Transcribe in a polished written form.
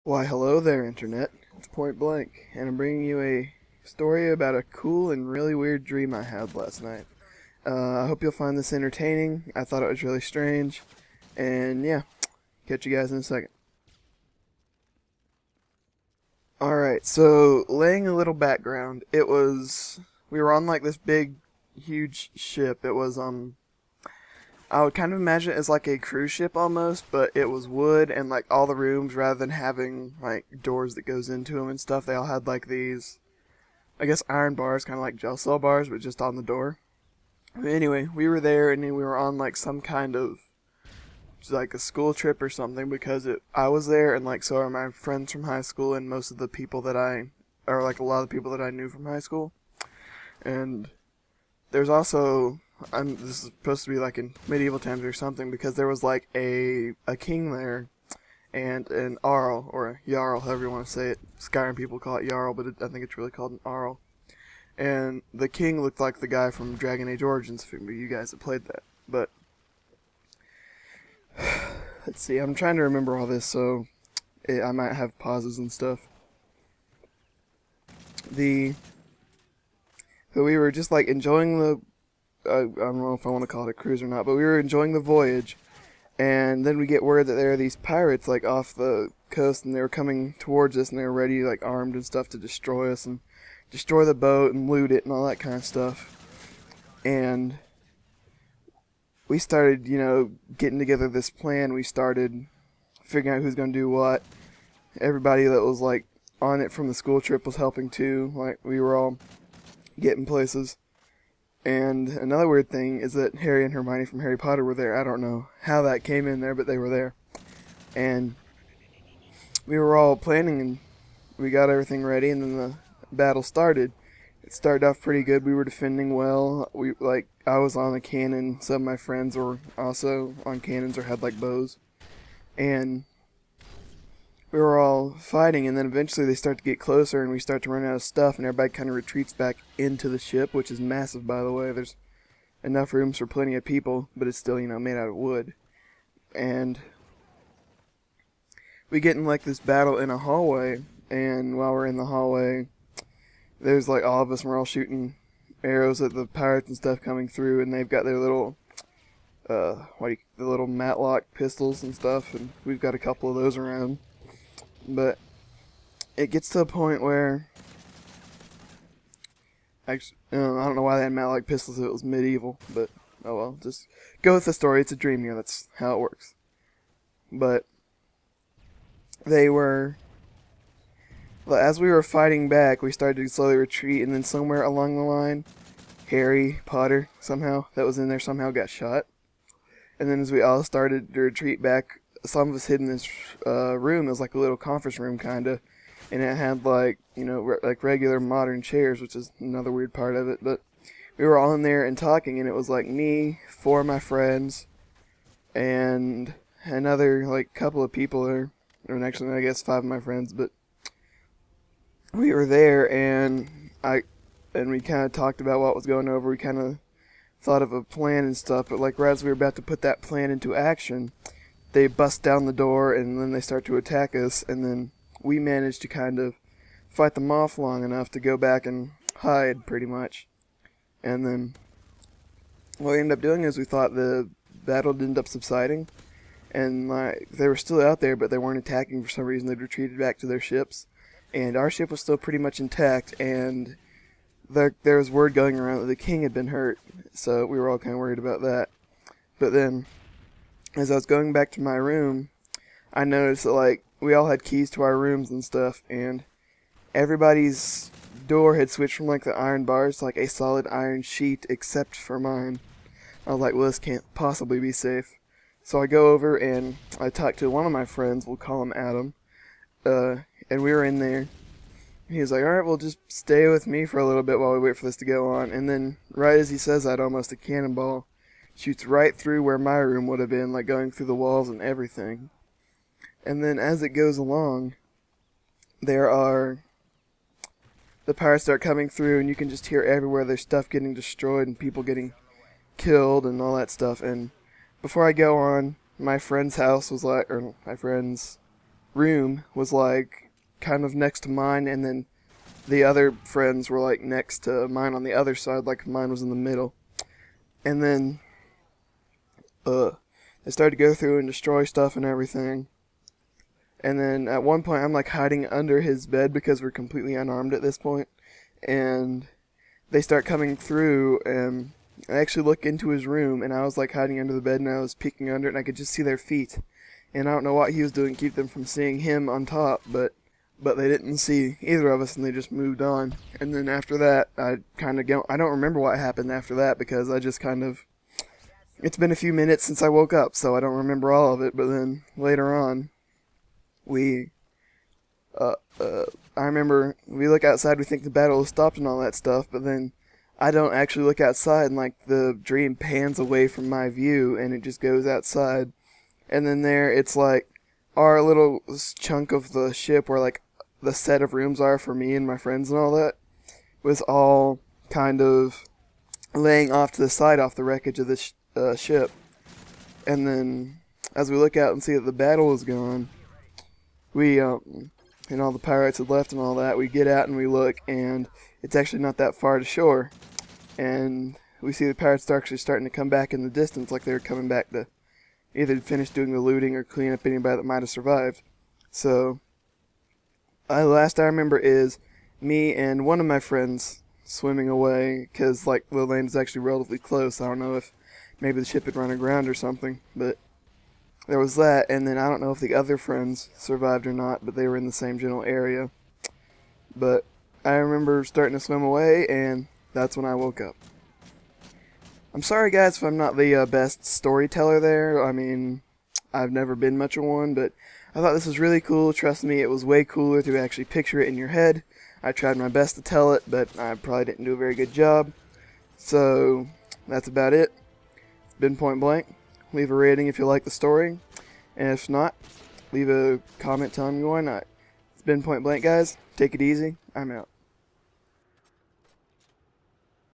Why, hello there, Internet. It's Point Blank, and I'm bringing you a story about a cool and really weird dream I had last night. I hope you'll find this entertaining. I thought it was really strange, and yeah, catch you guys in a second. Alright, so laying a little background, we were on like this big, huge ship. I would kind of imagine it as like a cruise ship almost, but it was wood and like all the rooms, rather than having like doors that goes into them and stuff, they all had like these, I guess, iron bars, kind of like jail cell bars, but just on the door. Anyway, we were there and then we were on like some kind of like a school trip or something, because I was there and like so are my friends from high school and most of the people or like a lot of the people that I knew from high school. And there's also, this is supposed to be like in medieval times or something, because there was like a king there and an Arl, or a Jarl, however you want to say it. Skyrim people call it Jarl, but I think it's really called an Arl. And the king looked like the guy from Dragon Age Origins, if you guys have played that. But let's see, I'm trying to remember all this, so I might have pauses and stuff. So we were just like enjoying I don't know if I want to call it a cruise or not, but we were enjoying the voyage, and then we get word that there are these pirates like off the coast, and they were coming towards us, and they were ready, like armed and stuff, to destroy us and destroy the boat and loot it and all that kind of stuff. And we started, getting together this plan. We started figuring out who's going to do what. Everybody that was like on it from the school trip was helping too. Like, we were all getting places. And another weird thing is that Harry and Hermione from Harry Potter were there. I don't know how that came in there, but they were there. And we were all planning, and we got everything ready, and then the battle started. It started off pretty good. We were defending well. I was on a cannon. Some of my friends were also on cannons or had like bows. And we were all fighting, and then eventually they start to get closer, and we start to run out of stuff, and everybody kind of retreats back into the ship, which is massive, by the way. There's enough rooms for plenty of people, but it's still, made out of wood. And we get in like this battle in a hallway, and while we're in the hallway, there's like all of us, and we're all shooting arrows at the pirates and stuff coming through, and they've got their little the little matlock pistols and stuff, and we've got a couple of those around. But it gets to a point where, actually, I don't know why they had matlock pistols if it was medieval, but oh well, just go with the story. It's a dream here, that's how it works. But as we were fighting back, we started to slowly retreat, and then somewhere along the line, Harry Potter, that was in there, somehow got shot. And then as we all started to retreat back, some of us hid in this room. It was like a little conference room, kinda, and it had like, like regular modern chairs, which is another weird part of it. But we were all in there and talking, and it was like me, 4 of my friends, and another like couple of people there, or actually I guess 5 of my friends. But we were there, and we kind of talked about what was going over. We kind of thought of a plan and stuff, but like right as we were about to put that plan into action, they bust down the door, and then they start to attack us, and then we managed to kind of fight them off long enough to go back and hide, pretty much. And then what we ended up doing is we thought the battle would end up subsiding, and like they were still out there, but they weren't attacking for some reason. They'd retreated back to their ships, and our ship was still pretty much intact, and there was word going around that the king had been hurt, so we were all kind of worried about that. But then, as I was going back to my room, I noticed that like we all had keys to our rooms and stuff, and everybody's door had switched from like the iron bars to like a solid iron sheet, except for mine. I was like, well, this can't possibly be safe. So I go over and I talk to one of my friends, we'll call him Adam, and we were in there. He was like, alright, well, just stay with me for a little bit while we wait for this to go on. And then right as he says that, almost a cannonball shoots right through where my room would have been, like going through the walls and everything. And then as it goes along, the pirates start coming through, and you can just hear everywhere there's stuff getting destroyed and people getting killed and all that stuff. And before I go on, my friend's house was like, or my friend's room was like kind of next to mine, and then the other friends were like next to mine on the other side, like mine was in the middle. And then they started to go through and destroy stuff and everything. And then at one point I'm like hiding under his bed because we're completely unarmed at this point. And they start coming through, and I actually look into his room, and I was like hiding under the bed, and I was peeking under it, and I could just see their feet. And I don't know what he was doing to keep them from seeing him on top, but they didn't see either of us, and they just moved on. And then after that, I don't remember what happened after that, because I just it's been a few minutes since I woke up, so I don't remember all of it. But then later on, I remember we look outside, we think the battle has stopped and all that stuff, but then I don't actually look outside, and like the dream pans away from my view, and it just goes outside. And then there, it's like our little chunk of the ship where like the set of rooms are for me and my friends and all that was all kind of laying off to the side off the wreckage of the ship. And then as we look out and see that the battle is gone, we and all the pirates had left and all that, we get out and we look, and it's actually not that far to shore. And we see the pirates are actually starting to come back in the distance, like they were coming back to either finish doing the looting or clean up anybody that might have survived. So, last I remember is me and one of my friends swimming away, because like the land is actually relatively close. I don't know if maybe the ship had run aground or something, but there was that. And then I don't know if the other friends survived or not, but they were in the same general area. But I remember starting to swim away, and that's when I woke up. I'm sorry guys if I'm not the best storyteller there. I mean, I've never been much of one, but I thought this was really cool. Trust me, it was way cooler to actually picture it in your head. I tried my best to tell it, but I probably didn't do a very good job. So, that's about it. It's been Point Blank. Leave a rating if you like the story, and if not, leave a comment telling me why not. It's been Point Blank, guys. Take it easy. I'm out.